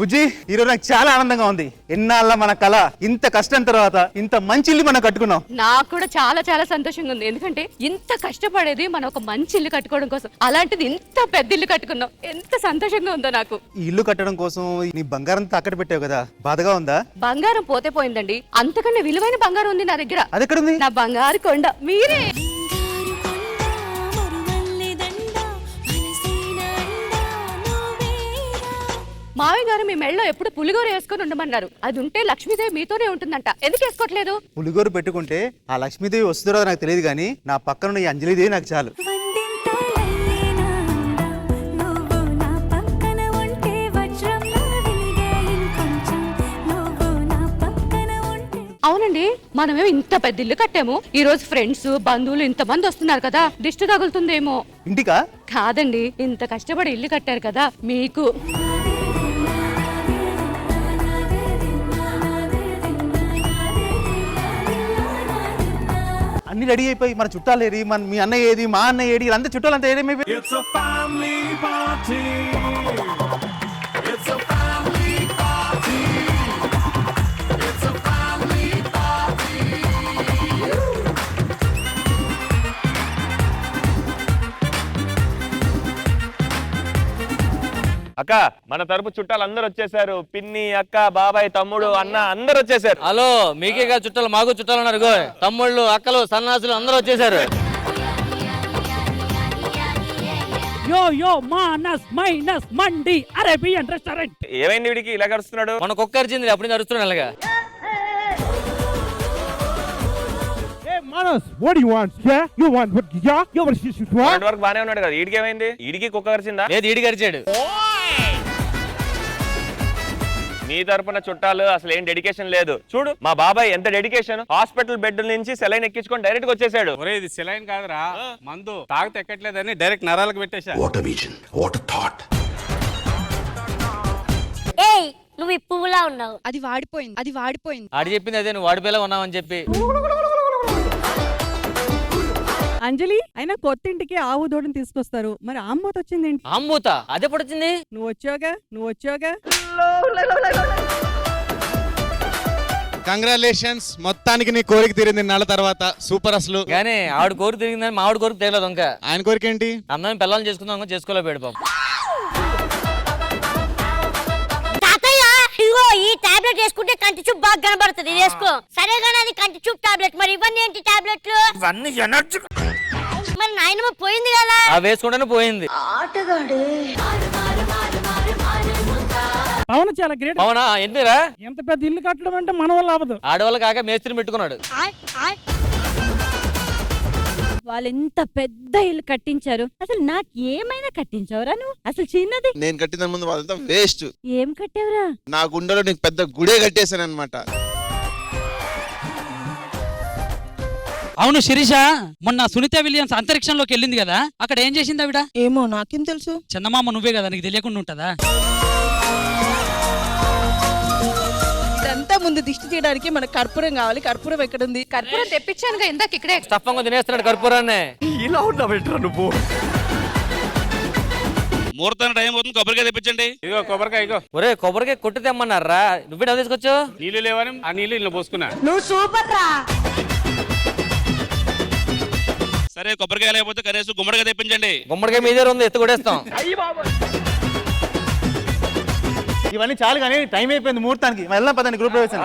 బుజ్జి ఈరోజు నాకు చాలా ఆనందంగా ఉంది. ఎన్నాళ్ళ మన కళ ఇంత కష్టం తర్వాత ఇంత మంచి ఇల్లు మనం కట్టుకున్నాం. నాకు కూడా చాలా చాలా సంతోషంగా ఉంది. ఎందుకంటే ఇంత కష్టపడేది మనం ఒక మంచి ఇల్లు కట్టుకోవడం కోసం, అలాంటిది ఇంత పెద్ద ఇల్లు కట్టుకున్నాం. ఎంత సంతోషంగా ఉందో నాకు. ఈ ఇల్లు కట్టడం కోసం నీ బంగారం తాకట్టు పెట్టావు కదా, బాధగా ఉందా? బంగారం పోతే పోయిందండి, అంతకన్నా విలువైన బంగారం ఉంది నా దగ్గర. అది ఎక్కడుంది? నా బంగారు కొండ మీరే. మావయ్య గారు మీ మెళ్ళలో ఎప్పుడు పులిగోర వేసుకొని ఉండమన్నారు. అది ఉంటే లక్ష్మీదేవి మీతోనే ఉంటుందంట. ఎందుకు వేసుకోవట్లేదు? పులిగోరు పెట్టుకుంటే ఆ లక్ష్మీదేవి వస్తుందో నాకు తెలియదు, కానీ నా పక్కన ఈ అంజలిదేవి నాకు చాలు. అవునండి, మనమేమో ఇంత పెద్ద ఇల్లు కట్టాము. ఈ రోజు ఫ్రెండ్స్ బంధువులు ఇంత మంది వస్తున్నారు కదా, దిష్టి తగులుతుందేమో. ఇంటికా? కాదండి, ఇంత కష్టపడి ఇల్లు కట్టారు కదా మీకు. అన్ని రెడీ అయిపోయి మన చుట్టాలు ఏది, మన మీ అన్నయ్య ఏది, మా అన్నయ్య ఏది, అంతా చుట్టాలంతా ఏదేమైపోయి. అక్క, మన తరపు చుట్టాలు అందరు వచ్చేసారు. పిన్ని, అక్క, బాబాయ్, తమ్ముడు, అన్న అందరు వచ్చేసారు. హలో, మీకే కాదు చుట్టాలు, మాకు చుట్టాలు ఉన్నారు. తమ్ముళ్ళు, అక్కలు, సన్నాసులు అందరూ వచ్చేసారు. యో యో మానస్ మైనస్ మండి అరేబియన్ రెస్టారెంట్. ఏమైంది వీడికి ఇలా కరుస్తున్నాడు? మన కుక్క అరిచింది, అప్పుడు అరుస్తున్నాడు అలాగా. Manos, what do you want? Yeah, you want what? Yeah, you want what? వరకు బానే ఉన్నాడు కదా, ఈడికి ఏమైంది? ఈడికి కుక్క కరిచిందా? లేదు, ఈడికి అరిచాడు. మీ తరపున చుట్టాలు అసలు ఏం డెడికేషన్ లేదు. చూడు మా బాబాయ్ ఎంత డెడికేషన్. హాస్పిటల్ బెడ్ నుంచి సెలైన్ ఎక్కించుకొని డైరెక్ట్ గా వచ్చేసాడు. ఒరే, ఇది సెలైన్ కాదురా, మందు. తాగితే ఎక్కట్లేదని direct నరాలకు పెట్టేశా. What a vision, what a thought. ఏయ్, నువ్వు ఈ పువ్వులా ఉన్నావు. అది వాడిపోయింది. ఆడి చెప్పింది అదే, నువ్వు వాడిపోయేలా ఉన్నావని చెప్పి. అంజలి, అయినా కొత్త ఇంటికి ఆవు దూడని తీసుకొస్తారు, మరి ఆంబోత వచ్చింది ఏంటి? ఆంబూత అదెప్పుడు వచ్చింది? నువ్వు వచ్చావుగా. కంగ్రాచులేషన్స్, మొత్తానికి నీ కోరిక తీరింది నాళ్ళ తర్వాత. సూపర్ అసలు. కానీ ఆవిడ కోరిక తిరిగిందని మా ఆవిడ కోరిక తెలియదు. ఇంకా ఆయన కోరిక ఏంటి? అందరం పిల్లల్ని చేసుకుందాం, చేసుకోలేపాడు పాపం. తాతయ్య, ఇగో ఈ టాబ్లెట్ వేసుకుంటే కంటి చూపు బాగా కనబడుతుంది. ఇది వేసుకో. సరే కానీ అది కంటి చూపు టాబ్లెట్. మరి ఇవన్నీ ఏంటి టాబ్లెట్లు? ఇవన్నీ ఎనర్జీ. మరి నాయనమ్మ పోయింది కదా. ఆ వేసుకుంటేనే పోయింది. పవన్ చాలా గ్రేట్. అవునా? ఎందుకురా ఎంత పెద్ద ఇల్లు కట్టడం అంటే మన వల్ల అవ్వదు. ఆడవాళ్ళు కాక మేస్త్రిని పెట్టుకున్నాడు. వాళ్ళు ఎంత పెద్ద ఇల్లు కట్టించారు, అసలు నాకు ఏమైనా కట్టించావురా నువ్వు? అసలు చిన్నది నేను కట్టిన ముందు వాళ్ళంతా వేస్ట్. ఏం కట్టావురా? నా గుండెలో నీకు పెద్ద గుడే కట్టేశాను అనమాట. అవును శిరీష, మొన్న సునీత విలియమ్స్ అంతరిక్షంలోకి వెళ్ళింది కదా, అక్కడ ఏం చేసింది ఆవిడ? ఏమో నాకేం తెలుసు. చందమామ నువ్వే కదా, నీకు తెలియకుండా ఉంటదా? ఇదంతా ముందు దిష్టి తీయడానికి మనకు కర్పూరం కావాలి. కర్పూరం ఎక్కడుంది? కర్పూరం తెప్పించానుగా ఇందాక ఇక్కడే. స్టఫంగా తినేస్తున్నాడు కర్పూరాన్ని. ఇలా ఉన్నా బెటర్ నువ్వు. ముహూర్తానికి టైం అవుతుంది, కొబ్బరికాయ తెప్పించండి. ఇగో కొబ్బరికాయ, ఇగో. ఒరే, కొబ్బరికాయ కొట్టి తెమ్మన్నారా? నువ్వు డబ్బు తీసుకొచ్చు. నీళ్లు లేవని ఆ నీళ్లు ఇలా పోసుకున్నా. నువ్వు సూపర్ రా. సరే, కొబ్బరికాయ లేకపోతే కనీసం గుమ్మడికాయ తెప్పించండి. గుమ్మడికాయ మీ దగ్గర ఉంది, ఎత్తు కొడేస్తాం. ఇవన్నీ చాలు కానీ టైం అయిపోయింది ముహూర్తానికి. వెళ్దాం పదండి, గ్రూప్ ప్రవేశం.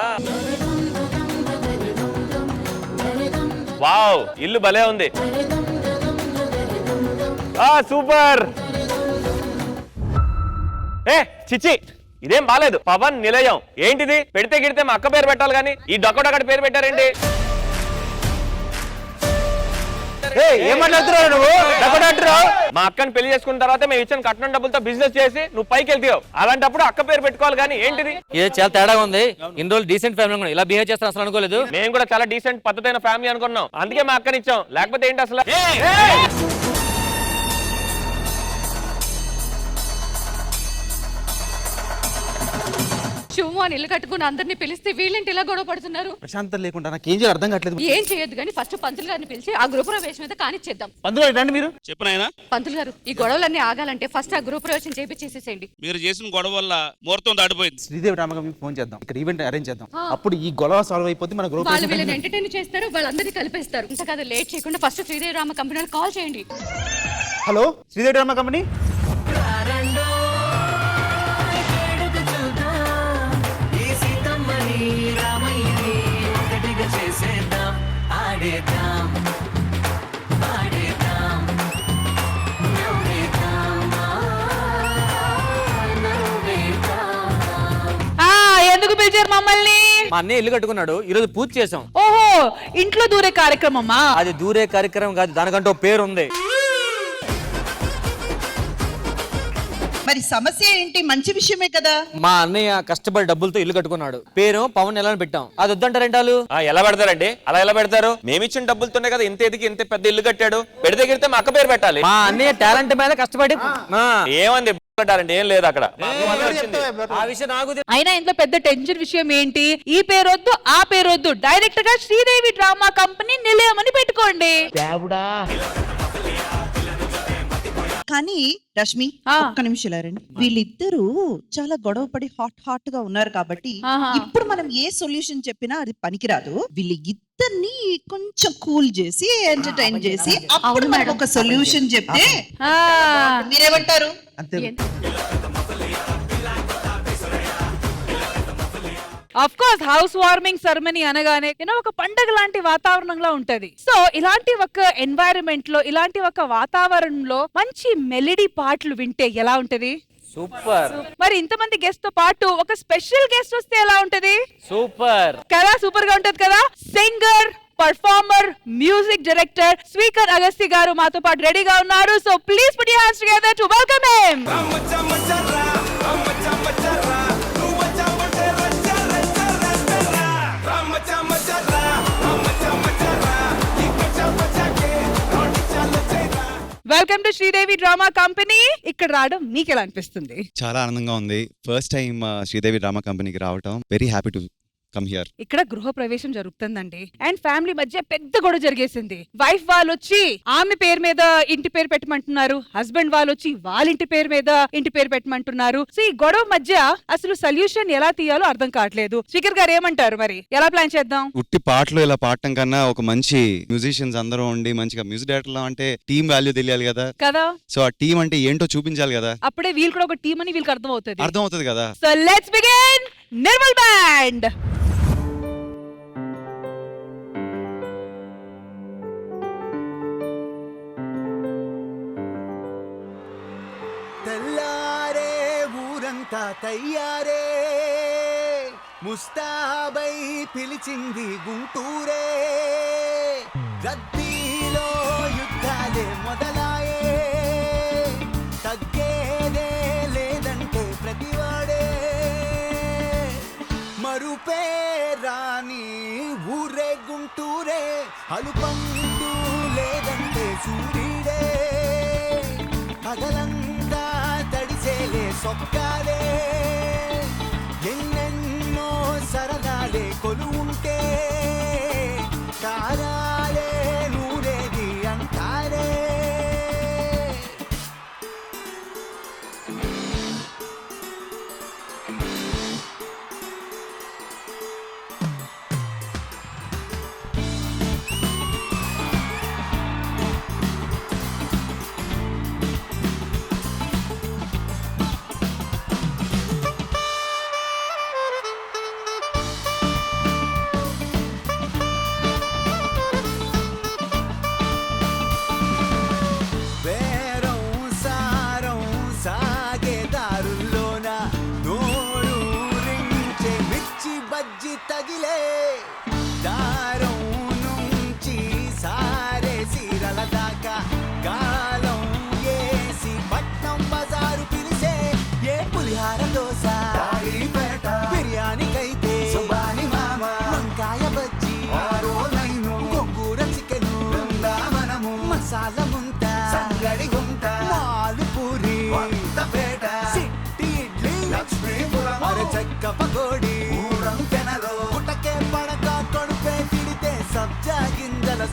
వావ్, ఇల్లు భలే ఉంది. సూపర్. చిచ్చి, ఇదేం బాలేదు. పవన్ నిలయం ఏంటిది? పెడితే గిడితే మా అక్క పేరు పెట్టాలి కానీ ఈ డొక్కడొక్కడి పేరు పెట్టారేంటి? ఏం మాట్లాడుతున్నావు నువ్వు? మా అక్కని పెళ్లి చేసుకున్న తర్వాత మేము ఇచ్చిన కట్నం డబ్బులతో బిజినెస్ చేసి నువ్వు పైకి వెళ్తావు. అలాంటప్పుడు అక్క పేరు పెట్టుకోవాలి కానీ ఏంటిది? ఇది చాలా తేడాగా ఉంది. ఇన్ని రోజులు డీసెంట్ ఫ్యామిలీ ఇలా బిహేవ్ చేస్తాను అసలు అనుకోలేదు. మేము కూడా చాలా డీసెంట్ పద్ధతైన ఫ్యామిలీ అనుకున్నాం, అందుకే మా అక్కని ఇచ్చాం. లేకపోతే ఏంటి అసలు? షూ అని ఇల్లు కట్టుకుని అందరినీ పిలిస్తే వీళ్ళేంటి ఇలా గొడవ పడుతున్నారు? ప్రశాంతం లేకుండా నాకు ఏం చేయాలి అర్థం కావట్లేదు. ఏం చేయొద్దు కానీ ఫస్ట్ పంతులు గారిని పిలిచి ఆ గృహప్రవేశం మీద కానిచ్చేద్దాం. అందులో రండి మీరు. చెప్పనైనా పంతులు గారు ఈ గొడవలన్నీ ఆగాలంటే ఫస్ట్ ఆ గృహప్రవేశం చేసేసేయండి. మీరు చేసిన గొడవ వల్ల ముహూర్తం దాటిపోయింది. శ్రీదేవి రామకం ఫోన్ చేద్దాం, ఇక్కడ ఈవెంట్ అరేంజ్ చేద్దాం. అప్పుడు ఈ గొడవ సాల్వ్ అయిపోతే మన గ్రూప్. వాళ్ళు వీళ్ళని ఎంటర్టైన్ చేస్తారు, వాళ్ళందరినీ కలిపేస్తారు. ఇంత కదా లేట్ చేయకుండా ఫస్ట్ శ్రీదేవి రామ కంపెనీ వాళ్ళకి కాల్ చేయండి. Hello Sridevi Rama company. ఎందుకు పిలిచారు మమ్మల్ని? మా అన్నయ్య ఇల్లు కట్టుకున్నాడు, ఈ రోజు పూజ చేసాం. ఓహో, ఇంట్లో దూరే కార్యక్రమమ్మా? అది దూరే కార్యక్రమం కాదు, దానికంటే ఒక పేరు ఉంది. మరి సమస్య ఏంటి? మంచి విషయమే కదా. మా అన్నయ్య కష్టపడి డబ్బులతో ఇల్లు కట్టుకున్నాడు, పేరు పవన్ ఎలా పెట్టాం. అది వద్దంటారేంటాలు? ఎలా పెడతారండి? అలా ఎలా పెడతారు? మేమిచ్చిన డబ్బులతోనే కదా ఇంత ఎదిగి ఇంత పెద్ద ఇల్లు కట్టాడు. పెడితే గిడితే మా అక్క పేరు పెట్టాలి. మా అన్నయ్య టాలెంట్ మీద కష్టపడి ఏమంది టాలెంట్ ఏం లేదు అక్కడ. ఆ విషయం నాకు అయినా ఇంట్లో పెద్ద టెన్షన్ విషయం ఏంటి? ఈ పేరొద్దు ఆ పేరొద్దు, డైరెక్ట్ గా శ్రీదేవి డ్రామా కంపెనీ నిలయమని పెట్టుకోండి. కానీ రష్మి ఒక్క నిమిషాలండి, వీళ్ళిద్దరూ చాలా గొడవ పడి హాట్ గా ఉన్నారు కాబట్టి ఇప్పుడు మనం ఏ సొల్యూషన్ చెప్పినా అది పనికిరాదు. వీళ్ళిద్దరిని కొంచెం కూల్ చేసి ఎంటర్టైన్ చేసి అప్పుడు మనకు ఒక సొల్యూషన్ చెప్తే మీరేమంటారు? Of course house warming ceremony అనగానే ఒక పండగ లాంటి వాతావరణంగా ఉంటది. సో ఇలాంటి ఒక ఎన్వైరన్మెంట్ లో, ఇలాంటి ఒక వాతావరణంలో మంచి మెలడీ పాటలు వింటే ఎలా ఉంటది? సూపర్. మరి ఇంతమంది గెస్ట్ తో పాటు ఒక స్పెషల్ గెస్ట్ వస్తే ఎలా ఉంటది? సూపర్ కదా, సూపర్ గా ఉంటది కదా. Singer, performer, music director speaker Agasthi గారు మాతో పాటు రెడీగా ఉన్నారు. So please put your hands together to welcome him. Welcome to Sridevi drama company. ఇక్కడ రావడం మీకు ఎలా అనిపిస్తుంది? చాలా ఆనందంగా ఉంది. ఫస్ట్ టైం శ్రీదేవి డ్రామా కంపెనీకి రావటం. Very happy to come here. ఇక్కడ గృహ ప్రవేశం జరుగుతుందండి, అండ్ ఫ్యామిలీ మధ్య పెద్ద గొడవ జరిగేసింది. వైఫ్ వాళ్ళు వచ్చి ఆమె పేరు మీద ఇంటి పేరు పెట్టమంటున్నారు, హస్బెండ్ వాళ్ళు వచ్చి వాళ్ళ ఇంటి పేరు మీద ఇంటి పేరు పెట్టమంటున్నారు. సో ఈ గొడవ మధ్య అసలు సొల్యూషన్ ఎలా తీయాలో అర్థం కావట్లేదు. స్పీకర్ గారు ఏమంటారు? మరి ఎలా ప్లాన్ చేద్దాం? ఉట్టి పాటలు ఇలా పాడటం కన్నా ఒక మంచి మ్యూజిషియన్స్ అందరూ ఉండి మంచిగా మ్యూజిక్ డైరెక్టర్ అంటే టీమ్ వాల్యూ తెలియాలి కదా. కదా, సో ఆ టీం అంటే ఏంటో చూపించాలి కదా. అప్పుడే వీళ్ళు కూడా ఒక టీం అని వీళ్ళకి అర్థం అవుతుంది కదా. So let's begin. Nirmal band. తెల్లారే ఊరంతా తయ్యారే, ముస్తాబై పిలిచింది గుంటూరే, గద్దీలో యుద్ధాలే మొదలాయే, తగ్గేదే లేదంటే ప్రతివాడే, మరుపే రాని ఊరే గుంటూరే, అలుపంటూ లేదంటే సూర్యుడే, పగలంతా తడిసేలే సొక్కాలే, ఎన్నెన్నో సరదాలే కొలువుంటే, కారాలే నూరేది అంటారే.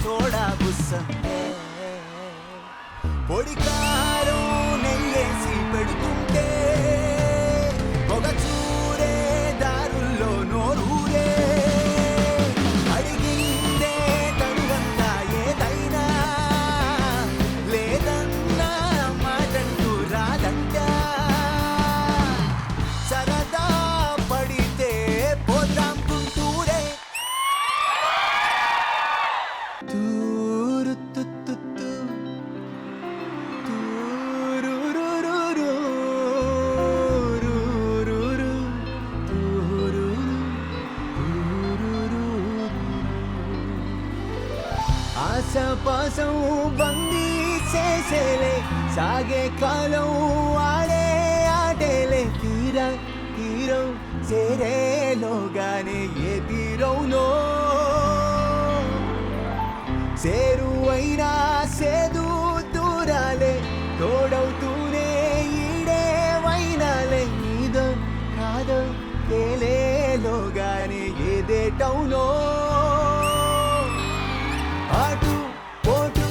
సోడా బుస్స పొడి కారం నెయ్యేసి పెడుతుంటే పొగ చూరే దారుల్లో నోరూరే అడిగిందే తనువంతా ఏదైనా లేదన్నా మాటంటూ రాదంట సరదా పడితే పోతాం తుంటూరే తూరు తుత్తు ఆశపాసం బందీ చేసేలే సాగే కాలం ఆడే ఆటేలే తీరం చేరేలోగానే ఏ తీరవునో చేరువైనా సేదు దూరాలే తోడవుతూనే ఈడే వైనాలే నీదో కాదో తేలేలోగానే ఏదేటవునో ఆటు పోటు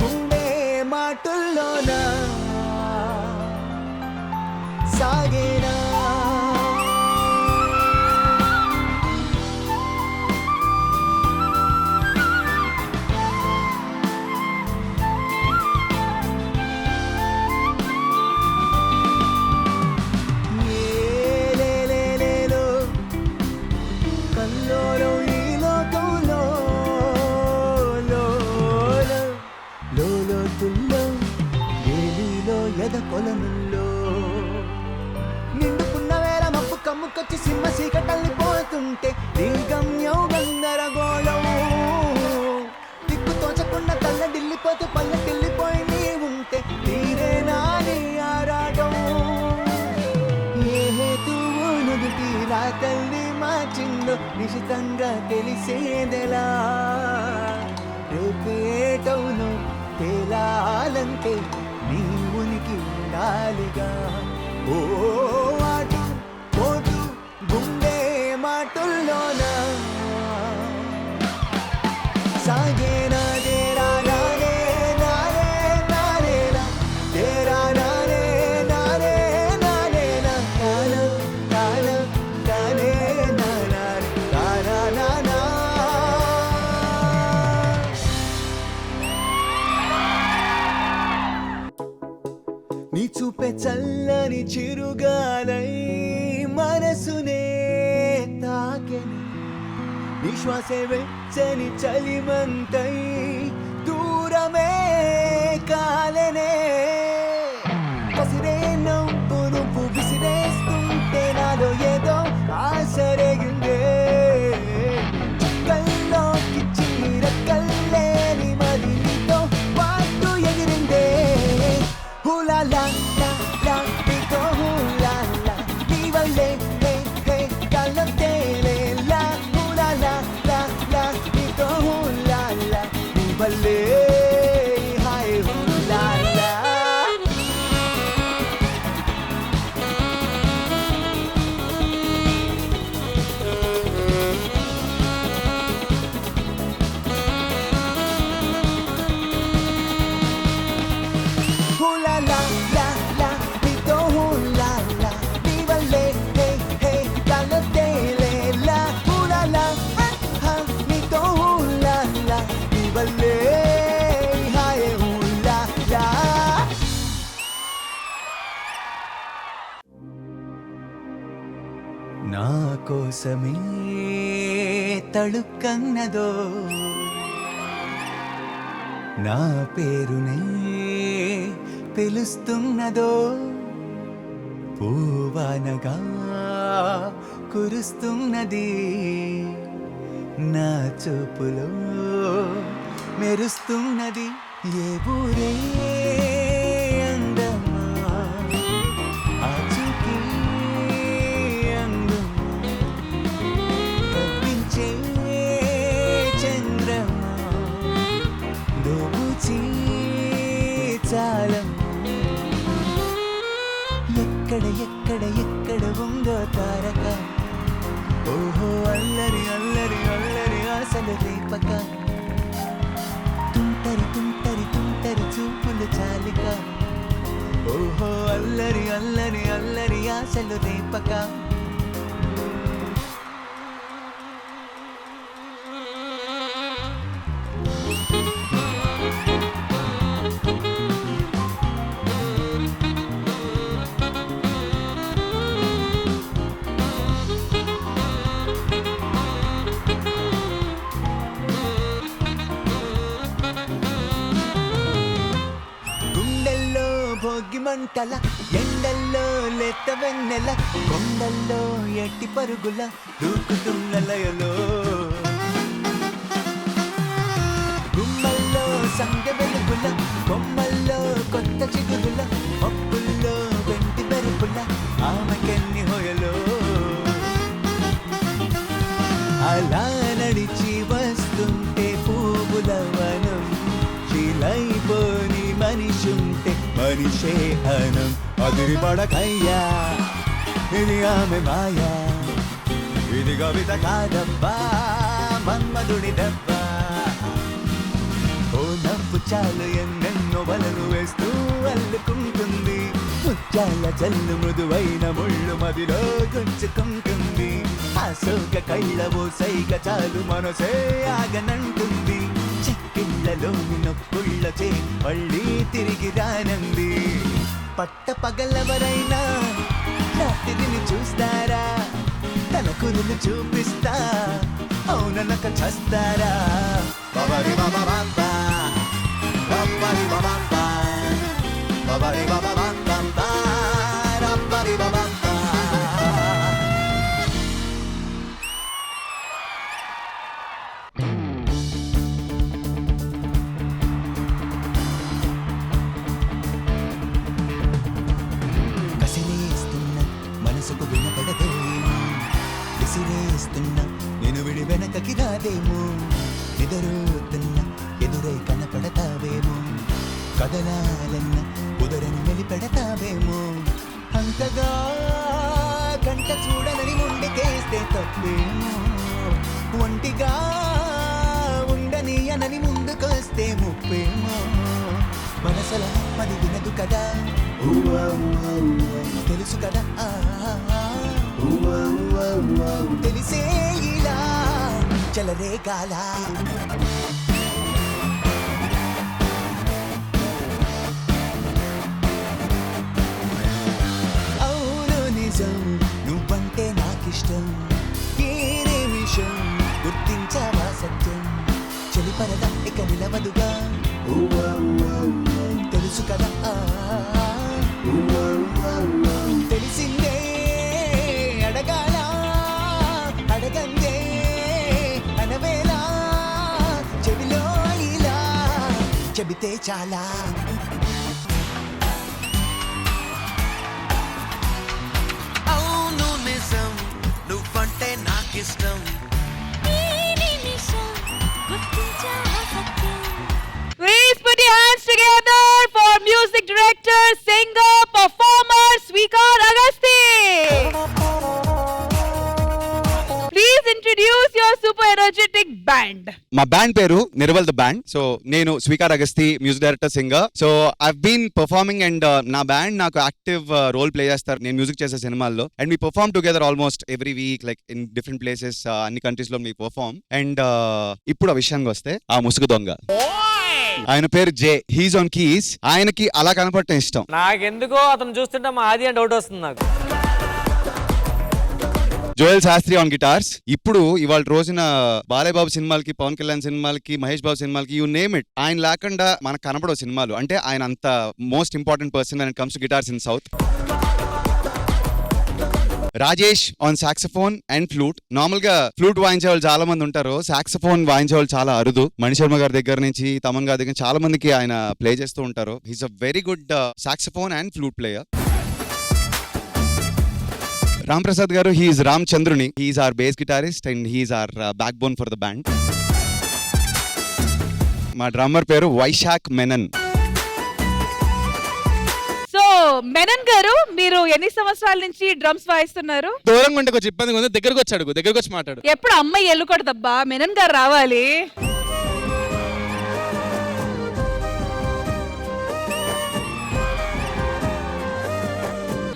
గుండె మాటల్లోనా సాగేనా కొలనుల్లో నిండుకున్న వేళ మబ్బు కమ్ముకొచ్చి సింహ చీకటల్లిపోతుంటే నీ గమ్యం గందరగోళం దిక్కు తోచకుండా తల్లడిల్లిపోతే పల్లెకెళ్ళిపోయి నీ ఉంటే తీరే నాని ఆరాటం ఏ హేతువు నుదుటి రాతల్ని మార్చిందో నిశితంగా తెలిసేదెలా రేపేటవును తేలాలంటే నీ ఉనికి ఉండాలిగా ఓ ఆటు పోటు గుండె మాటల్లోనా సాగేనా దేరా నానే నానే నానేనా దేరా నానే నానే నానేనా కానా కానా కానే నానా కానా నానా నీ చూపే చల్లని చిరుగాలై మనసునే తాకెని నిశ్వాసే వెచ్చని చలిమంతై దూరమే కాలనే కసిరే నవ్వు నువ్వు విసిరేస్తుంటే నాలో ఏదో ఆశరేగిందే చుక్కల్లోకి చీరకల్లేని మరి నీతో పాటు ఎగిరిందే హులా లా లా లా నీతో హులా లా నీ వల్లే హే హే కాలం తేలే లా హులా లా లా లా నీతో హులా లా నీ వల్లే హాయ్ హులా లా hula la la la nito hula la ni vale hey hey dale tele la hula la ha ha nito hula la ni vale hai hula la నా కోసమే తళుక్కన్నదో నా పేరునే పిలుస్తున్నదో పూవానగా కురుస్తున్నది నా చూపులో మెరుస్తున్నది ఏ ఊరే అందమా ఆచూకీ అందమా కవ్వించే చంద్రమా దోబుచి చాలమ్మా ఎక్కడ ఎక్కడ ఎక్కడ ఉందో తారక ఓహో అల్లరి అల్లరి అల్లరి ఆశలు రేపక బాలిక ఓహో అల్లరి అల్లరి అల్లరి ఆశలు రేపక గుండెల్లో భోగి మంటల ఎండల్లో లేత వెన్నెల కొండల్లో ఎట్టి పరుగుల దూకుతున్న లయలో గుమ్మల్లో సంగ వెలుగుల కొమ్మల్లో కొత్త చిగురుల మబ్బుల్లో వెంటి మెరుపుల ఆమెకెన్ని హొయలో అలా నడిచి వస్తుంటే పువ్వుల వనం శీలైపోని మనిషుంటే మనిషే హనం అదిరి పడకయ్యా ఇది ఆమె మాయా ఇది కవిత కాదబ్బా మన్మధుడి దబ్బా ఓ నవ్వు చాలు ఎన్నెన్నో వలలు వేస్తూ అల్లుకుంటుంది ముత్యాల జల్లు మృదువైన ముళ్ళు మదిలో గుంజుకుంటుంది ఆ సోక కళ్ళవో సైగ చాలు మనసే ఆగనంటుంది చెక్కిళ్ళలోని నొప్పుళ్ళచే మళ్ళీ తిరిగి రానంది పట్ట పగలవరైనా రాత్రిని చూస్తారా తన కురులు చూపిస్తా అవుననక చస్తారా బాబారి బాబా బాబా బాబారి బాబా బాబారి బాబా బాబా రాబారి బాబా కసిరేస్తున్న మనసుకు వినపడదేమో విసిరేస్తున్న నేను విడి వెనకకి రాదేమో ఎదురుతున్న ఎదురై కనపడతావేమో కదలాలన్న కుదరని మెలిపెడతావేమో అంతగా కంట చూడనని ముందుకేస్తే తప్పేమో ఒంటిగా ఉండని అనని ముందుకొస్తే ముప్పేమో మనసల మరి వినదు కదా తెలుసు కదా తెలిసే ఇలా చలరేగాల అవును నిజం నువ్వంటే నాకిష్టం ఈ నిమిషం గుర్తించావా సత్యం చెలిపరద ఇక నిలవదుగా తెలుసు కదా తెలిసిందే అడగాల అడగందే అనవేలా చెవిలో ఇలా చెబితే చాలా అవును నిజం నువ్వంటే నాకిష్టం Please put your hands together for music director, singer, performer, Swikar Agasti. Please introduce your super energetic band. మా బ్యాండ్ పేరు నిర్వల్ ద బ్యాండ్. సో నేను Sweekar Agasthi, music director, singer. So I've been performing and నా బ్యాండ్ నాకు active role play చేస్తారు నేను music చేసే సినిమాల్లో. And we perform together almost every week, like in different places, అన్ని కంట్రీస్ లో మీ పర్ఫార్మ్. అండ్ ఇప్పుడు ఆ విషయానికి వస్తే ఆ ముసుగు దొంగ ఆయన పేరు జే, హీస్ ఆన్ కీస్. ఆయనకి అలా కనపడటం ఇష్టం. నాకెందుకో అతను చూస్తుంటే మా ఆది అని డౌట్ వస్తుంది నాకు. Joel Shastri on guitars. ఇప్పుడు ఇవాళ రోజున బాలయ్య బాబు సినిమాలకి, పవన్ కళ్యాణ్ సినిమాలకి, మహేష్ బాబు సినిమాలకి, యూ నేమ్ ఇట్, ఆయన లేకుండా మనకు కనపడవు సినిమాలు. అంటే ఆయన అంత most important person when it comes to guitars in South. Rajesh on saxophone and flute. Normal గా ఫ్లూట్ వాయించే వాళ్ళు చాలా మంది ఉంటారు, సాక్సఫోన్ వాయించే వాళ్ళు చాలా అరుదు. మణిశర్మ గారి దగ్గర నుంచి, తమన్ గారి దగ్గర చాలా మందికి ఆయన ప్లే చేస్తూ ఉంటారు. He's a very good saxophone and flute player. Ram Prasad garu, he's Ram చంద్రుని. He's our bass guitarist and he's our backbone for the band. మా డ్రమ్మర్ పేరు వైశాఖ్ మెనన్. సో మెనన్ గారు, మీరు ఎన్ని సంవత్సరాల నుంచి డ్రమ్స్ వాయిస్తున్నారు? దూరంగా ఉంటే కొంచెం ఇబ్బందిగా ఉంది, దగ్గరకు వచ్చి అడుగు, దగ్గరకు వచ్చి మాట్లాడు. ఎప్పుడు అమ్మాయి ఎల్లుకూడదబ్బా, మెనన్ గారు రావాలి.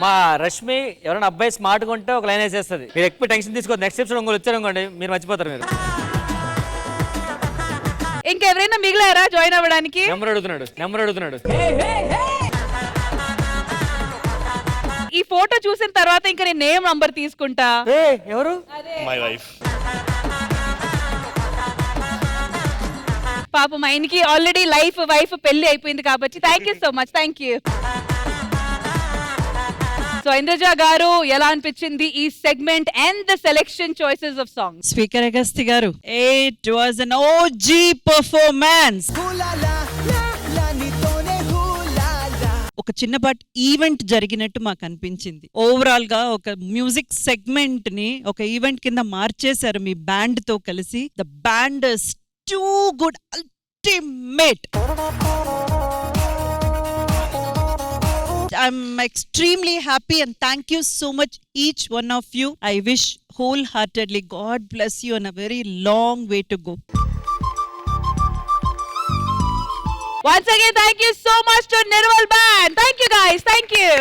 మా రష్మి ఎవరైనా అబ్బాయి స్మార్ట్ గా ఉంటే ఒక లైన్ వేసేస్తుంది. మీరు ఎక్కువ టెన్షన్ తీసుకోవద్దు. నెక్స్ట్ ఎపిసోడ్ ఇంకోటి వచ్చారనుకోండి మీరు మర్చిపోతారు. మీరు ఇంకెవరైనా మిగిలారా జాయిన్ అవ్వడానికి? నెంబర్ అడుగుతున్నాడు. ఈ ఫోటో చూసిన తర్వాత ఇంకా నేను నేమ్ నంబర్ తీసుకుంటా. ఎవరు? My wife. పాపం ఆయనకి ఆల్రెడీ వైఫ్ పెళ్లి అయిపోయింది కాబట్టి thank you so much. Thank you. So Indraja garu ఎలా అనిపించింది ఈ segment and the selection choices of songs? Speaker Agasthi garu, it was an OG performance. ఒక చిన్నపాటి ఈవెంట్ జరిగినట్టు మాకు అనిపించింది. ఓవరాల్ గా ఒక మ్యూజిక్ సెగ్మెంట్ ని ఒక ఈవెంట్ కింద మార్చేశారు మీ బ్యాండ్ తో కలిసి. The band is too good, ultimate. I'm extremely happy and thank you so much each one of you. I wish wholeheartedly God bless you on a very long way to go. Once again, thank you so much to Nirval Band. Thank you guys. Thank you.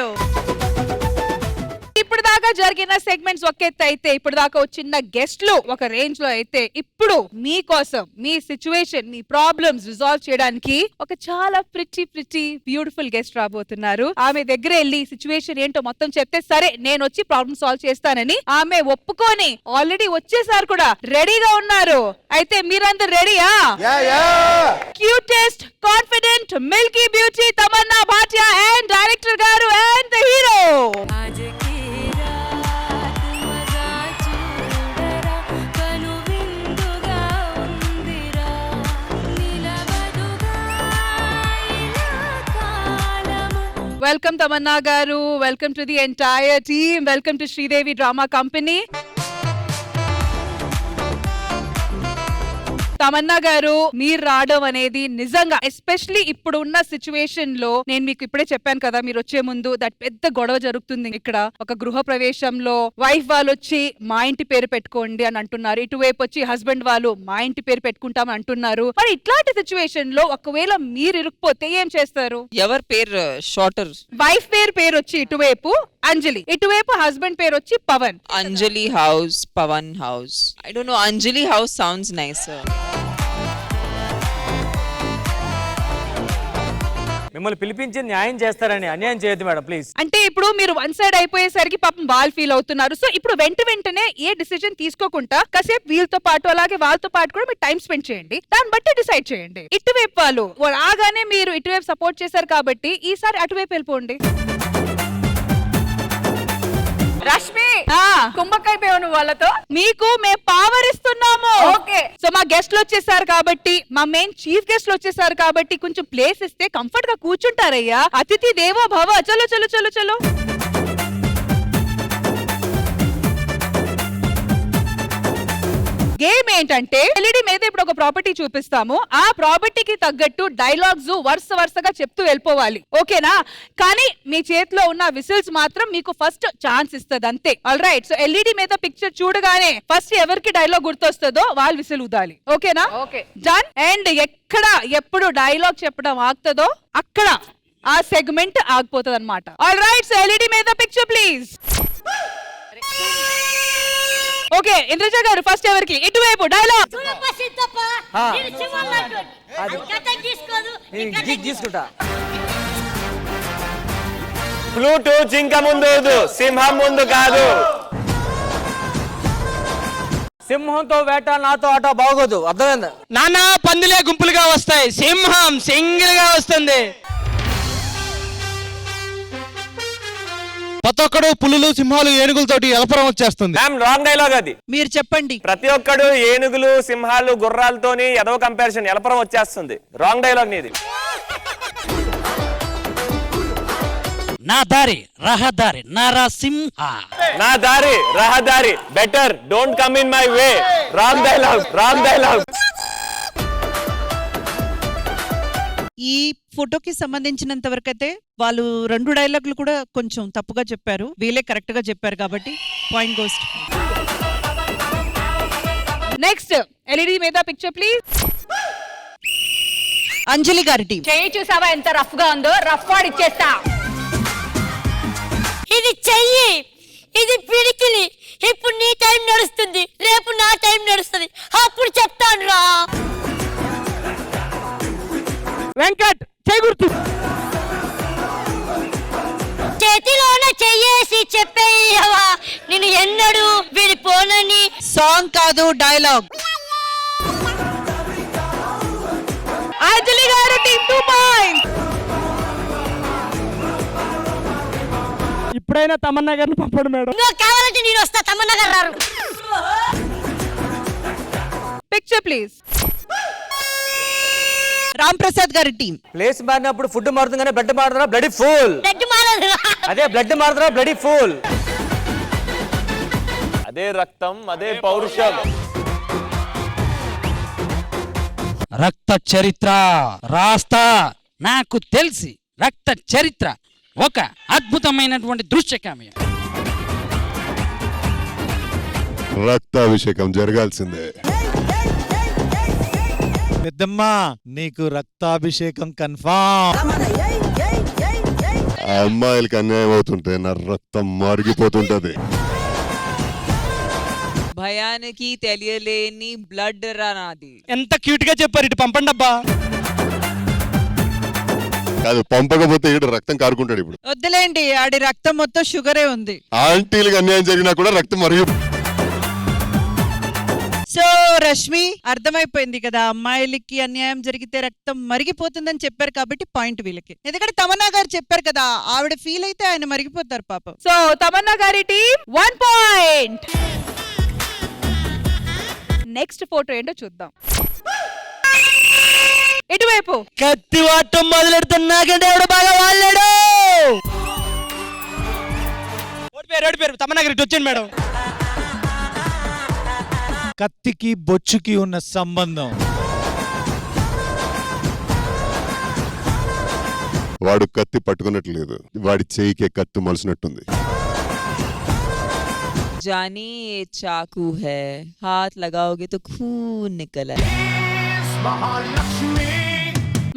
ఇప్పుడు దాకా జరిగిన segments ఒక ఎత్తు అయితే, ఇప్పుడు దాకా వచ్చిన గెస్ట్లు ఒక రేంజ్ లో అయితే, ఇప్పుడు మీకోసం మీ సిచ్యువేషన్, మీ ప్రాబ్లమ్స్ రిజాల్వ్ చేయడానికి ఒక చాలా ప్రిటీ బ్యూటిఫుల్ గెస్ట్ రాబోతున్నారు. ఆమె దగ్గర వెళ్ళి సిచ్యువేషన్ ఏంటో మొత్తం చెప్తే, సరే నేను వచ్చి ప్రాబ్లమ్ సాల్వ్ చేస్తానని ఆమె ఒప్పుకొని ఆల్రెడీ వచ్చేసారు కూడా, రెడీగా ఉన్నారు. అయితే మీరందరూ రెడీయా? Cutest, confident, milky beauty Tamannaah Bhatia and director garu and the hero. Welcome Tamanna garu, welcome to the entire team, welcome to Sridevi Drama Company. Tamannaah గారు, మీరు రావడం అనేది నిజంగా ఎస్పెషలీ ఇప్పుడు ఉన్న సిచ్యువేషన్ లో, నేను మీకు ఇప్పుడే చెప్పాను కదా మీరు వచ్చే ముందు, దట్ పెద్ద గొడవ జరుగుతుంది ఇక్కడ. ఒక గృహ ప్రవేశంలో వైఫ్ వాళ్ళు వచ్చి మా ఇంటి పేరు పెట్టుకోండి అని అంటున్నారు, ఇటువైపు వచ్చి హస్బెండ్ వాళ్ళు మా ఇంటి పేరు పెట్టుకుంటాం అంటున్నారు. మరి ఇట్లాంటి సిచ్యువేషన్ లో ఒకవేళ మీరు ఇరుక్కుపోతే ఏం చేస్తారు? ఎవరి పేరు షార్టర్? వైఫ్ పేరు వచ్చి ఇటువైపు అంజలి, ఇటువైపు హస్బెండ్ పేరు వచ్చి Pavan. Anjali house, Pavan house. I don't know, Anjali house sounds nice. మిమ్మల్ని పిలిపించి న్యాయం చేస్తారని అన్యాయం చేయొద్దు మేడం ప్లీజ్. అంటే ఇప్పుడు మీరు వన్ సైడ్ అయిపోయేసరికి పాపం వాళ్ళు ఫీల్ అవుతున్నారు. సో ఇప్పుడు వెంటనే ఏ డిసిజన్ తీసుకోకుండా కాసేపు వీళ్ళతో పాటు అలాగే వాళ్ళతో పాటు కూడా మీరు టైం స్పెండ్ చేయండి, దాన్ని బట్టి డిసైడ్ చేయండి. ఇటువైపు వాళ్ళు రాగానే మీరు ఇటువైపు సపోర్ట్ చేశారు కాబట్టి ఈసారి అటువైపు వెళ్ళిపోండి. రష్మి, కుంభకైపోయావు నువ్వు వాళ్ళతో. మీకు మేము పవర్ ఇస్తున్నాము. ఓకే, సో మా గెస్ట్లు వచ్చేసారు కాబట్టి, మా మెయిన్ చీఫ్ గెస్ట్లు వచ్చేసారు కాబట్టి కొంచెం ప్లేస్ ఇస్తే కంఫర్ట్ గా కూర్చుంటారయ్యా. అతిథి దేవో భవ. చలో చలో చలో చలో. గేమ్ ఏంటంటే, ఎల్ఈడి మీద ఇప్పుడు ఒక ప్రాపర్టీ చూపిస్తాము, ఆ ప్రాపర్టీకి తగ్గట్టు డైలాగ్స్ వరుసగా చెప్తూ వెళ్ళిపోవాలి. ఓకేనా? కానీ మీ చేతిలో ఉన్న విసిల్స్ మాత్రం మీకు ఫస్ట్ ఛాన్స్ ఇస్తుంది అంతే. ఆల్ రైట్, సో ఎల్ఈడి మీద పిక్చర్ చూడగానే ఫస్ట్ ఎవరికి డైలాగ్ గుర్తొస్తుందో వాళ్ళు విసిల్ ఊదాలి. ఓకేనా? Okay, done. అండ్ ఎప్పుడు డైలాగ్ చెప్పడం ఆగుతుందో అక్కడ ఆ సెగ్మెంట్ ఆగిపోతుంది అనమాట. ఆల్ రైట్, సో ఎల్ఈడి మీద పిక్చర్ ప్లీజ్. ఓకే, ఇంద్రజ గారు ఫస్ట్ ఎవరికి? ఇటువైపు డైలాగ్. తీసుకుంటా. ప్లూటో జింక ముందు, సింహం ముందు కాదు. సింహంతో వేట, నాతో ఆట బాగోదు, అర్థమైందా? నానా పందులే గుంపులుగా వస్తాయి, సింహం సింగిల్ గా వస్తుంది. ప్రతి ఒక్కడు పులులు, సింహాలు, ఏనుగులతోటి ఎలపరం వచ్చేస్తుంది. రాంగ్ డైలాగ్ అది. మీరు చెప్పండి. ప్రతి ఒక్కడు ఏనుగులు, సింహాలు, గుర్రాలతోని ఎదవ కంపారిజన్, ఎలపరం వచ్చేస్తుంది. రాంగ్ డైలాగ్ నీది. నా దారి రహదారి నరసింహ. నా దారి రహదారి, better don't come in my way. Wrong dialogue, wrong dialogue. ఈ ఫోటోకి సంబంధించినంత వరకు అయితే వాళ్ళు 2 డైలాగులు కూడా కొంచెం తప్పుగా చెప్పారు, వీళ్ళే కరెక్ట్ గా చెప్పారు కాబట్టి పాయింట్ గోస్. నెక్స్ట్ ఎల్ఈడి మీద పిక్చర్ ప్లీజ్. అంజలి గారి టీం. చేయి చూసావా ఎంత రఫ్ గా ఉందో? రఫ్ వాడు ఇచ్చేస్తా. ఇది ఇది చెయ్యి, ఇది పిడికిలి. ఇప్పుడు నీ టైం నడుస్తుంది, రేపు నా టైం నడుస్తుంది, అప్పుడు చెప్తాను రా. వెంకట్ చేకూర్చు. చేతిలోన చెయ్యేసి చెప్పేయవా నేను ఎన్నడూ విడిపోనని. సాంగ్ కాదు, డైలాగ్. అంజలి గారు టీమ్ 2 పాయింట్స్. ఇప్పుడైనా తమన్నా గారిని పంపడు మేడం. నువ్వు కావాలంటే నేను వస్తా, తమన్నా గారు రారు. Picture please. రామ్ ప్రసాద్ గారి టీం. ప్లేస్ మారినప్పుడు ఫుడ్ మారుతుంది కానీ బ్లడ్ మారుతున్నా బ్లడీ ఫుల్. బ్లడ్ మారదు. అదే బ్లడ్ మారుతున్నా బ్లడీ ఫుల్. అదే రక్తం, అదే పౌరుషం. రక్త చరిత్ర రాస్తా. నాకు తెలిసి రక్త చరిత్ర ఒక అద్భుతమైనటువంటి దృశ్యకామ్యం. రక్తాభిషేకం జరగాల్సిందే. పెద్దమ్మా నీకు రక్తాభిషేకం కన్ఫర్మ్. ఆ అమ్మాయిలకి అన్యాయం అవుతుంటే నా రక్తం మరిగిపోతుంటది. భయానికి తెలియలేని బ్లడ్ రానాది. ఎంత క్యూట్ గా చెప్పారు, ఇటు పంపండి అబ్బా. కాదు, పంపకపోతే ఇక్కడ రక్తం కారుకుంటాడు. ఇప్పుడు వద్దులేండి, ఆడి రక్తం మొత్తం షుగరే ఉంది. ఆంటీలకు అన్యాయం జరిగినా కూడా రక్తం మరిగి. సో రష్మి, అర్థమైపోయింది కదా, అమ్మాయిలకి అన్యాయం జరిగితే రక్తం మరిగిపోతుందని చెప్పారు కాబట్టి పాయింట్ వీళ్ళకి. ఎందుకంటే తమన్నా గారు చెప్పారు కదా, ఆవిడ ఫీల్ అయితే ఆయన మరిగిపోతారు పాపం. సో తమన్నా గారి టీమ్ 1 పాయింట్. నెక్స్ట్ ఫోటో ఏంటో చూద్దాం. ఇటువైపు కత్తి వాటం మొదలెడుతున్నాకంటే ఎవడు బాగా వాళ్ళాడు. ఓడిపోయారు తమన్నా గారు, ఇటు వచ్చాను మేడం. కత్తికి బొచ్చుకి ఉన్న సంబంధం. వాడు కత్తి పట్టుకున్నట్లేదు, వాడి చేయికే కత్తి మలిసినట్టుంది. जानी ये चाकू है, हाथ लगाओगे तो खून निकला.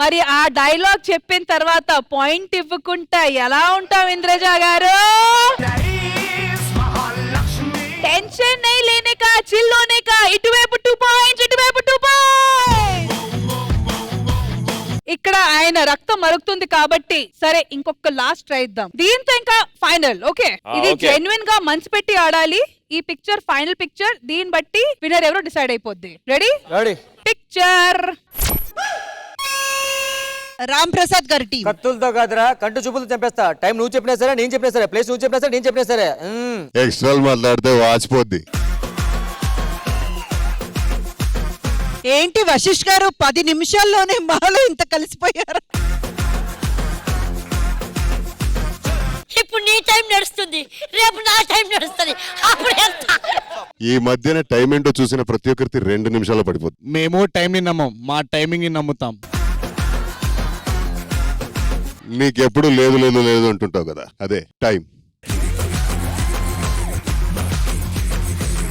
మరి ఆ డైలాగ్ చెప్పిన తర్వాత పాయింట్ ఇవ్వకుండా ఎలా ఉంటాం ఇంద్రజ గారు? టెన్షన్ नहीं लेने का, चिल होने का. ఇటువైపు 2 పాయింట్స్, ఇటువైపు 2 పాయింట్స్. ఇక్కడ ఆయన రక్తం మరుగుతుంది కాబట్టి సరే, ఇంకొక లాస్ట్ ట్రై ఇద్దాం. దీంతో ఇంకా ఫైనల్. ఓకే, ఇది జెన్యున్ గా మనసు పెట్టి ఆడాలి. ఈ పిక్చర్ ఫైనల్ పిక్చర్, దీన్ని బట్టి విన్నర్ ఎవరో డిసైడ్ అయిపోద్ది. Ready? Ready. Picture. Ram Prasad గారి టీం. కత్తులతో కాదురా, కంటు చూపులతో చంపేస్తా. టైం నువ్వు చెప్పినా సరే, నేను చెప్పినా సరే, ప్లేస్ నువ్వు చెప్పినా సరే, నేను చెప్పినా సరే. ఎక్స్ట్రాలు మాట్లాడితే వాచిపోద్ది. ఏంటి వశిష్ గారు 10 నిమిషాల్లోనే మాలో ఇంత కలిసిపోయారు? ఇప్పుడు నీ టైం నడుస్తుంది, రేపు నా టైం నడుస్తుంది, అప్పుడు వెళ్తా. ఈ మధ్యన టైం ఏంటో చూసిన ప్రతి ఒక్కరికి 2 నిమిషాల్లో పడిపోతుంది. మేము టైం ని నమ్మం, మా టైమింగ్ ని నమ్ముతాం. నీకెప్పుడు లేదు లేదు లేదు అంటుంటావు కదా, అదే టైం.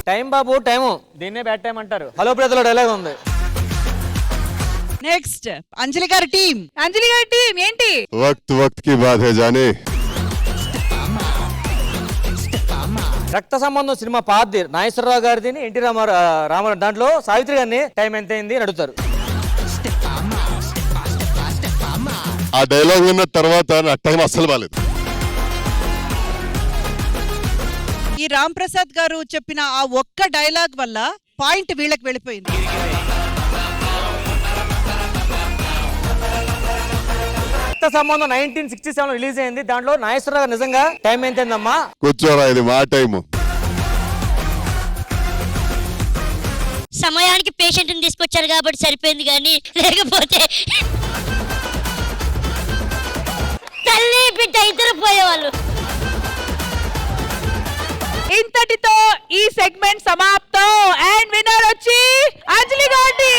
టైం బాబు, టైము. దీన్నే బ్యాడ్ టైం అంటారు. హలో బ్రదర్ డైలాగ్ ఉంది. నెక్స్ట్ అంజలి గారి టీం. అంజలి గారి టీం ఏంటి? వక్త్ వక్త్ కి బాత్ హై జానే. రక్త సంబంధం సినిమా పాతది, నాగేశ్వరరావు గారిది, ఎన్టీ రామారావు. దాంట్లో సావిత్రి గారిని టైం ఎంత అయింది అని అడుగుతారు. ఆ డైలాగ్ విన్న తర్వాత నా టైం అస్సలు బాలేదు. ఈ రామ్ ప్రసాద్ గారు చెప్పిన ఆ ఒక్క డైలాగ్ వల్ల పాయింట్ వీళ్ళకి వెళ్ళిపోయింది. రక్త సంబంధం 1967 రిలీజ్ అయింది. దాంట్లో నాగేశ్వరరావు గారు నిజంగా టైం ఎంత అయిందమ్మా? కూర్చోరా, ఇది మా టైము. సమయానికి పేషెంట్ ని తీసుకొచ్చారు కాబట్టి సరిపోయింది, కానీ లేకపోతే తల్లి బిడ్డ ఇద్దరు పోయేవాళ్ళు. ఇంతటితో ఈ సెగ్మెంట్ సమాప్తం. అండ్ విన్నర్ వచ్చి అంజలి గారి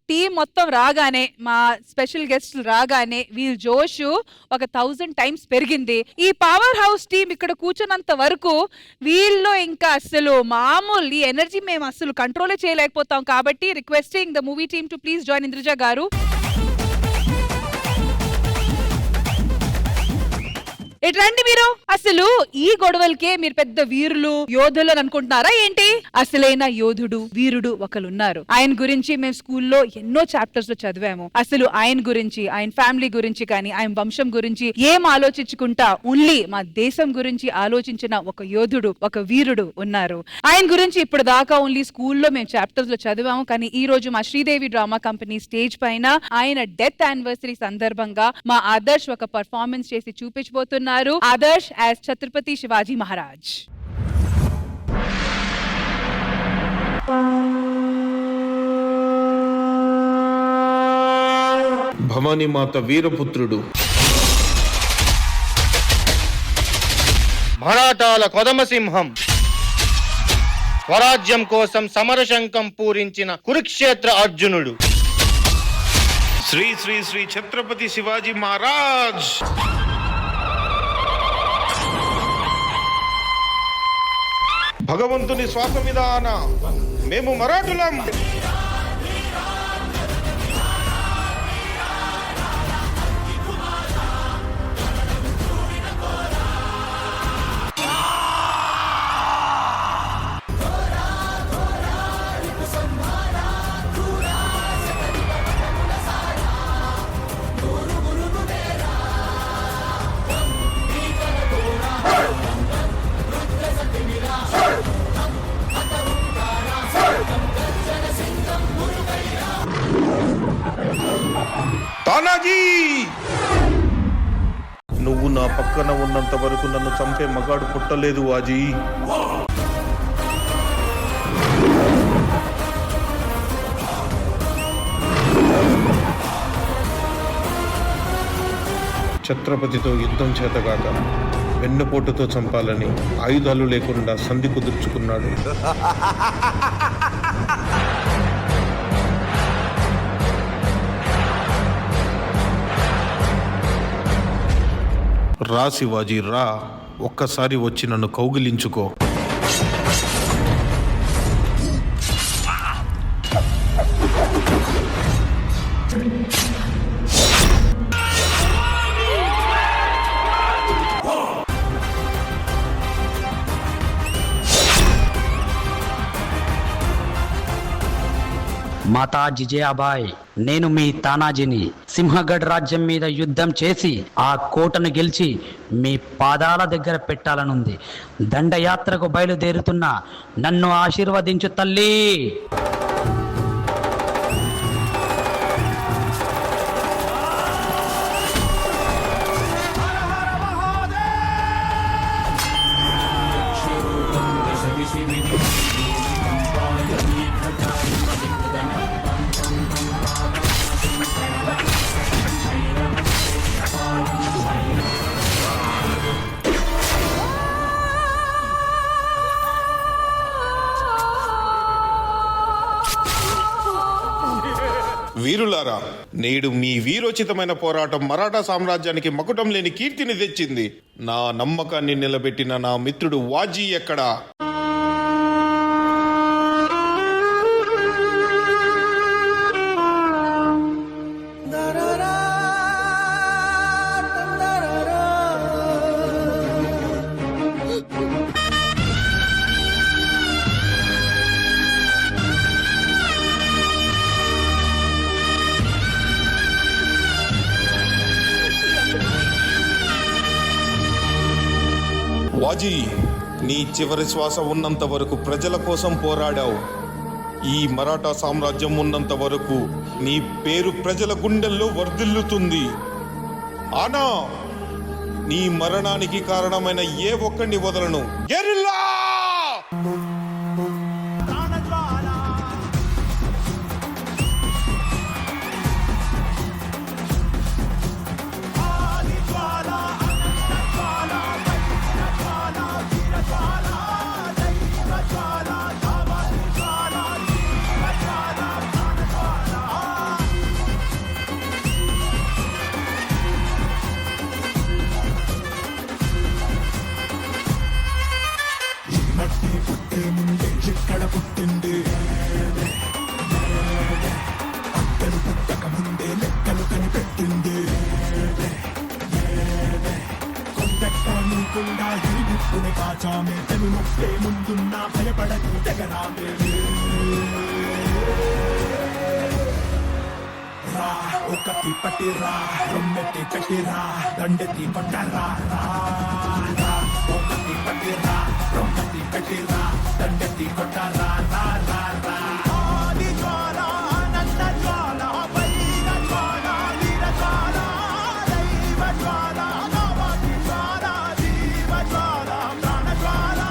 టీం. మొత్తం రాగానే, మా స్పెషల్ గెస్ట్లు రాగానే వీళ్ళ జోష్ ఒక 1000 టైమ్స్ పెరిగింది. ఈ పవర్ హౌస్ టీం ఇక్కడ కూర్చున్నంత వరకు వీళ్ళు ఇంకా అసలు మామూలు ఈ ఎనర్జీ మేము అసలు కంట్రోలే చేయలేకపోతాం. కాబట్టి requesting the movie team to please join Indraja గారు. ఇటు రండి మీరు. అసలు ఈ గొడవలకే మీరు పెద్ద వీరులు యోధులు అని అనుకుంటున్నారా ఏంటి? అసలైన యోధుడు వీరుడు ఒకరున్నారు. ఆయన గురించి మేము స్కూల్లో ఎన్నో చాప్టర్స్ లో చదివాము. అసలు ఆయన గురించి, ఆయన ఫ్యామిలీ గురించి కానీ, ఆయన వంశం గురించి ఏం ఆలోచించుకుంటా ఓన్లీ మా దేశం గురించి ఆలోచించిన ఒక యోధుడు, ఒక వీరుడు ఉన్నారు. ఆయన గురించి ఇప్పుడు దాకా ఓన్లీ స్కూల్లో మేము చాప్టర్స్ లో చదివాము. కానీ ఈ రోజు మా శ్రీదేవి డ్రామా కంపెనీ స్టేజ్ పైన ఆయన డెత్ యానివర్సరీ సందర్భంగా మా ఆదర్శ్ ఒక పర్ఫార్మెన్స్ చేసి చూపించబోతున్నారు. ఆదర్శ్ యాజ్ ఛత్రపతి శివాజీ మహారాజ్. భవానీ మాత వీరపుత్రుడు, మరాఠాల కొదమసింహం, స్వరాజ్యం కోసం సమరశంకం పూరించిన కురుక్షేత్ర అర్జునుడు, శ్రీ శ్రీ శ్రీ ఛత్రపతి శివాజీ మహారాజ్. భగవంతుని శ్వాస విధాన మేము మరాఠులం. తానాజీ, నువ్వు నా పక్కన ఉన్నంత వరకు నన్ను చంపే మగాడు పుట్టలేదు వాజీ. ఛత్రపతితో యుద్ధం చేతగాక వెన్నుపోటుతో చంపాలని ఆయుధాలు లేకుండా సంధి కుదుర్చుకున్నాడు. రా శివాజీ రా, ఒక్కసారి వచ్చి నన్ను కౌగిలించుకో. మాతా జిజయాబాయ్, నేను మీ తానాజీని. సింహగఢ్ రాజ్యం మీద యుద్ధం చేసి ఆ కోటను గెలిచి మీ పాదాల దగ్గర పెట్టాలనుంది. దండయాత్రకు బయలుదేరుతున్న నన్ను ఆశీర్వదించు తల్లి. వీరులారా, నేడు మీ వీరోచితమైన పోరాటం మరాఠా సామ్రాజ్యానికి మకుటం లేని కీర్తిని తెచ్చింది. నా నమ్మకాన్ని నిలబెట్టిన నా మిత్రుడు వాజీ ఎక్కడా? వాజీ, నీ చివరి శ్వాస ఉన్నంత వరకు ప్రజల కోసం పోరాడావు. ఈ మరాఠా సామ్రాజ్యం ఉన్నంత వరకు నీ పేరు ప్రజల గుండెల్లో వర్ధిల్లుతుంది. ఆనా, నీ మరణానికి కారణమైన ఏ ఒక్కడిని వదలను. గెరిల్లా! రాజామే తెను ముప్పే ముందున్నా భయపడకు తెగరామే రా ఒకటి పట్టిరా రొమ్మెత్తి పెట్టిరా దండెత్తి కొట్టరా రా ఒకటి పట్టిరా రొమ్మెత్తి పెట్టిరా దండెత్తి కొట్టరా రా రా రా ఆది జ్వాల అనంత జ్వాల వైర జ్వాల వీర జ్వాల దైవ జ్వాల నవాది జ్వాల జీవ జ్వాల ప్రాణ జ్వాల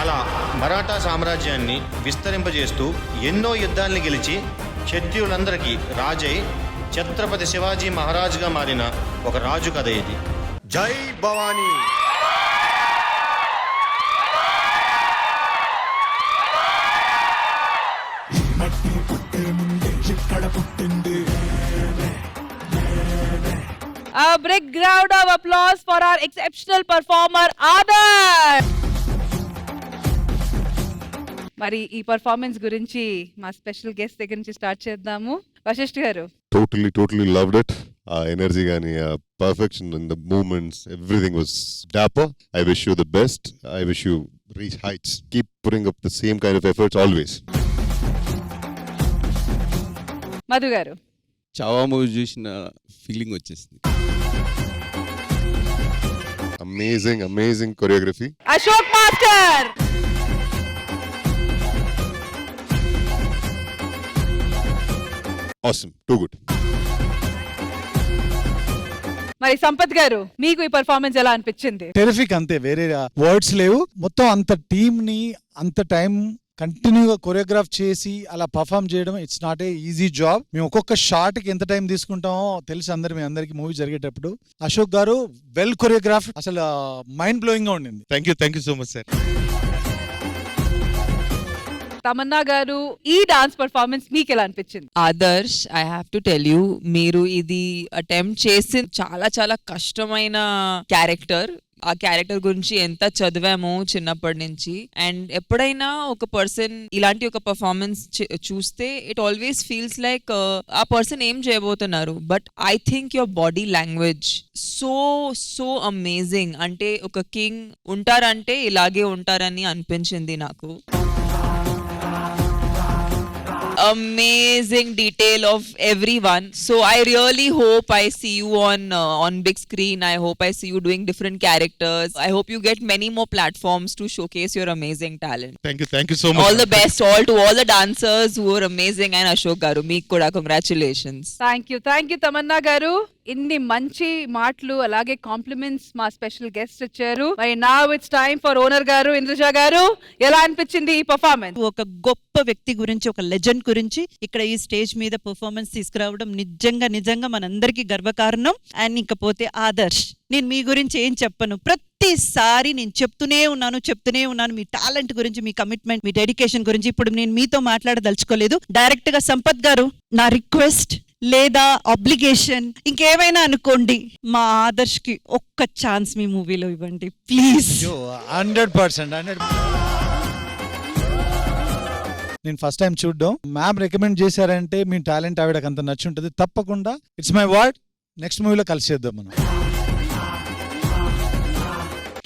అలా మరాఠా సామ్రాజ్యాన్ని విస్తరింపజేస్తూ ఎన్నో యుద్ధాల్ని గెలిచి క్షత్రియులందరికీ రాజై ఛత్రపతి శివాజీ మహారాజుగా మారిన ఒక రాజు కథ ఇది. జై భవానీ. మట్టి పుట్టే ముందే ఇక్కడ పుట్టింది. A big round of applause for our exceptional performer Adarsh. మరి ఈ పర్ఫార్మెన్స్ గురించి మా స్పెషల్ గెస్ట్ దగ్గర నుంచి స్టార్ట్ చేద్దాము. వశిష్ఠ గారు. Totally loved it. Energy gaani, perfection in the movements, everything was dapper. I wish you the best. I wish you reach heights. Keep putting up the same kind of efforts always. Madhu గారు. Chhaava movie చూసిన feeling వచ్చేసింది. Amazing choreography. Ashok master. Awesome. Too good. మరి సంపత్ గారు, మీకు ఈ performance ఎలా అనిపించింది? Terrific, అంతే, వేరే వర్డ్స్ లేవు. మొత్తం అంత టీమ్ ని అంత టైం కంటిన్యూగా కొరియోగ్రాఫ్ చేసి అలా పర్ఫామ్ చేయడం it's not a easy job. మేము ఒక్కొక్క షాట్ కి ఎంత టైం తీసుకుంటామో తెలుసు మీ అందరికి మూవీ జరిగేటప్పుడు. అశోక్ గారు వెల్ కొరియోగ్రాఫ్, అసలు మైండ్ బ్లోయింగ్ గా ఉండింది. Thank you so much sir. Tamannaah గారు, ఈ డాన్స్ పర్ఫార్మెన్స్ మీకు ఎలా అనిపించింది? Adarsh, I have to tell you, మీరు ఇది అటెంప్ట్ చేసి చాలా కష్టమైన క్యారెక్టర్. ఆ క్యారెక్టర్ గురించి ఎంత చదివామో చిన్నప్పటి నుంచి. అండ్ ఎప్పుడైనా ఒక పర్సన్ ఇలాంటి ఒక పర్ఫార్మెన్స్ చూస్తే ఇట్ ఆల్వేస్ ఫీల్స్ లైక్ ఆ పర్సన్ ఏం చేయబోతున్నారు. But I think your body language so amazing. అంటే ఒక కింగ్ ఉంటారంటే ఇలాగే ఉంటారని అనిపించింది నాకు. Amazing detail of everyone. So I really hope I see you on big screen. I hope I see you doing different characters. I hope you get many more platforms to showcase your amazing talent. Thank you so much. All the best to all the dancers who are amazing, and Ashok garu meeku kuda congratulations. Thank you Tamanna garu. ఇన్ని మంచి మాటలు అలాగే compliments మా special guest ఇచ్చారు. మరి now it's time for owner గారు. ఇంద్రజ గారు, ఎలా అనిపించింది ఈ పర్ఫార్మెన్స్? ఒక గొప్ప వ్యక్తి గురించి, ఒక లెజెండ్ గురించి ఇక్కడ ఈ స్టేజ్ మీద పర్ఫార్మెన్స్ తీసుకురావడం నిజంగా మనందరికీ గర్వకారణం. అండ్ ఇకపోతే ఆదర్శ్, నేను మీ గురించి ఏం చెప్పను, ప్రతిసారి నేను చెప్తూనే ఉన్నాను మీ టాలెంట్ గురించి, మీ కమిట్మెంట్, మీ డెడికేషన్ గురించి. ఇప్పుడు నేను మీతో మాట్లాడదలుచుకోలేదు. డైరెక్ట్ గా సంపత్ గారు, నా రిక్వెస్ట్ లేదా అబ్లిగేషన్ ఇంకేమైనా అనుకోండి, మా ఆదర్శ్ కి ఒక్క ఛాన్స్ మీ మూవీలో ఇవ్వండి ప్లీజ్. 100%. నేను ఫస్ట్ టైం చూడడం, మ్యామ్ రికమెండ్ చేశారంటే మీ టాలెంట్ ఆవిడకి అంత నచ్చుంటది. తప్పకుండా ఇట్స్ మై వర్డ్, నెక్స్ట్ మూవీలో కలిసి చేద్దాం మనం.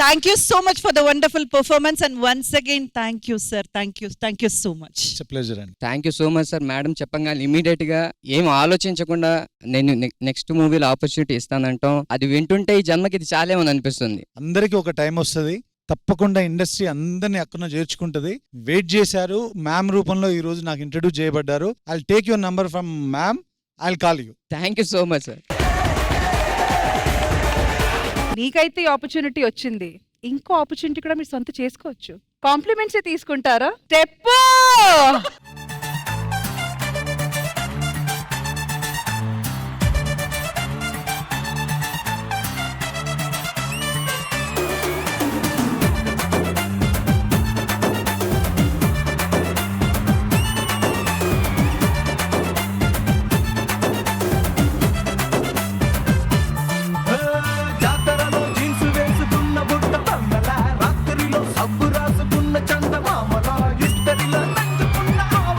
Thank you so much for the wonderful performance, and once again thank you sir. Thank you so much. It's a pleasure అండి. Thank you so much sir. Madam చెప్పగానే immediate గా ఏం ఆలోచించకుండా నేను నెక్స్ట్ మూవీలో ఆపర్చునిటీ ఇస్తానంటాం. అది వింటుంటే ఈ జన్మకి ఇది చాలేమని అనిపిస్తుంది. అందరికీ ఒక టైం వస్తుంది, తప్పకుండా ఇండస్ట్రీ అందరినీ అక్కడ చేర్చుకుంటది. వెయిట్ చేశారు, మ్యామ్ రూపంలో ఈ రోజు నాకు ఇంట్రడ్యూస్ చేయబడ్డారు. I'll take your number from ma'am, I'll call you. Thank you so much sir. మీకైతే ఆపర్చునిటీ వచ్చింది, ఇంకో ఆపర్చునిటీ కూడా మీరు సొంత చేసుకోవచ్చు. కాంప్లిమెంట్స్ తీసుకుంటారా? స్టెప్ జాతరలో జీన్స్ వేసుకున్న బుట్ట బంగళ, రాత్రిలో సబ్బు రాసుకున్న చందమామల, ఇస్తరిలో నంచుకున్న ఆవ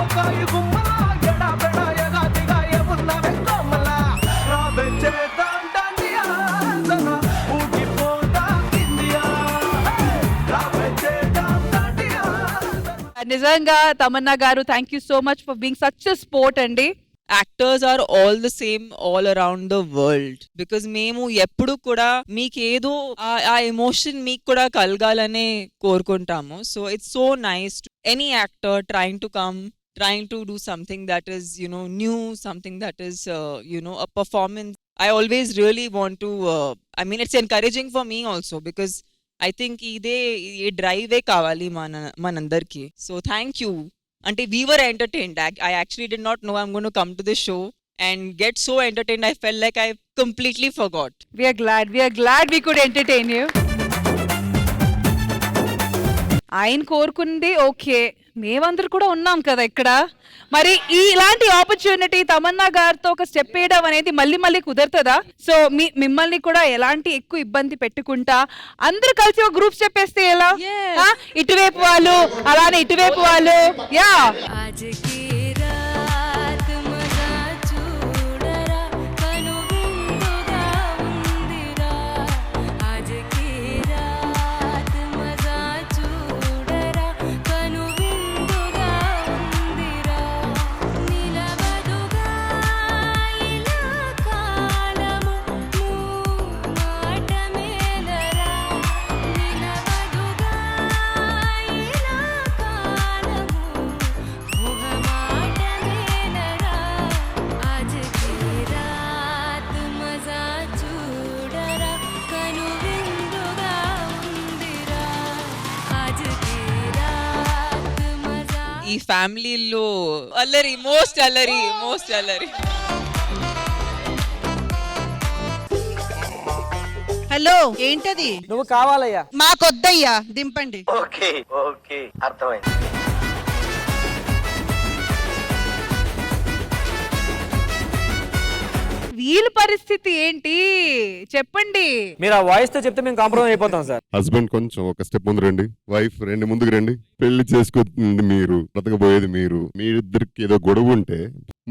నిజంగా Tamannaah garu thank you so much for being such a sport అండి. Actors are all the same all around the world because మేము ఎప్పుడు కూడా మీకేదో ఆ ఎమోషన్ మీకు కూడా కలగాలనే కోరుకుంటాము. So it's so nice any actor trying to come trying to do something that is new, something that is a performance. I always really want to I mean it's encouraging for me also because I think ide drive kavali manandarki. So thank you. Ante we were entertained. I actually did not know I'm going to come to this show and get so entertained. I felt like I completely forgot. We are glad we could entertain you. ఆయన కోరుకుంది okay, మేమందరూ కూడా ఉన్నాం కదా ఇక్కడ. మరి ఇలాంటి opportunity Tamannaah గారితో ఒక స్టెప్ వేయడం అనేది మళ్ళీ కుదురుతుందా? సో మిమ్మల్ని కూడా ఎలాంటి ఎక్కువ ఇబ్బంది పెట్టుకుంటా అందరూ కలిసి ఒక గ్రూప్ చెప్పేస్తే ఎలా? ఇటువైపు వాళ్ళు అలానే ఇటువైపు వాళ్ళు. యా ఈ ఫ్యామిలీలో అల్లరి మోస్ట్ అల్లరి. హలో ఏంటది? నువ్వు కావాలయ్యా. మాకొద్దయ్యా, దింపండి. ఓకే అర్థమైంది. వీళ్ళ పరిస్థితి ఏంటి చెప్పండి. మీరు ఆ వాయిస్ తో చెప్తే మేము కాంప్రమైజ్ అయిపోతాం సార్. హస్బెండ్ కొంచెం ఒక స్టెప్ ముందు రండి, వైఫ్ రెండు ముందుకు రండి. పెళ్లి చేసుకుంటుంది మీరు, బ్రతకబోయేది మీరు. మీ ఇద్దరికి ఏదో గొడవ ఉంటే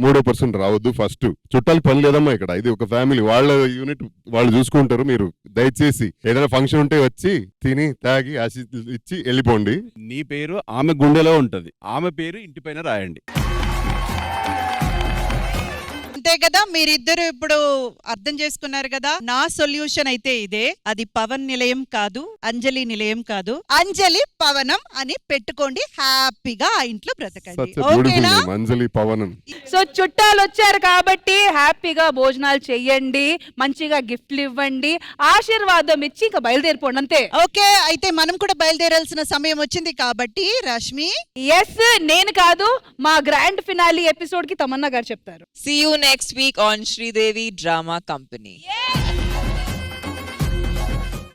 3% రావద్దు. ఫస్ట్ చుట్టాలకు పని లేదమ్మా ఇక్కడ, ఇది ఒక ఫ్యామిలీ, వాళ్ళ యూనిట్ వాళ్ళు చూసుకుంటారు. మీరు దయచేసి ఏదైనా ఫంక్షన్ ఉంటే వచ్చి తిని తాగి ఆశీస్సులు ఇచ్చి వెళ్ళిపోండి. నీ పేరు ఆమె గుండెలో ఉంటది, ఆమె పేరు ఇంటి పైన రాయండి. అంతే కదా, మీరిద్దరు ఇప్పుడు అర్థం చేసుకున్నారు కదా. నా సొల్యూషన్ అయితే ఇదే. అది పవన్ నిలయం కాదు, అంజలి నిలయం కాదు, అంజలి పవనం అని పెట్టుకోండి. హ్యాపీగా ఆ ఇంట్లో బ్రతకండి. ఓకేనా? అంజలి పవనం. సో చుట్టాలు వచ్చారు కాబట్టి హ్యాపీగా భోజనాలు చెయ్యండి, మంచిగా గిఫ్ట్లు ఇవ్వండి, ఆశీర్వాదం ఇచ్చి ఇంకా బయలుదేరిపోండి అంతే. ఓకే, అయితే మనం కూడా బయలుదేరాల్సిన సమయం వచ్చింది కాబట్టి రష్మి. ఎస్, నేను కాదు, మా గ్రాండ్ ఫినాలి ఎపిసోడ్ కి తమన్నా గారు చెప్తారు. See you next week on Sridevi Drama Company.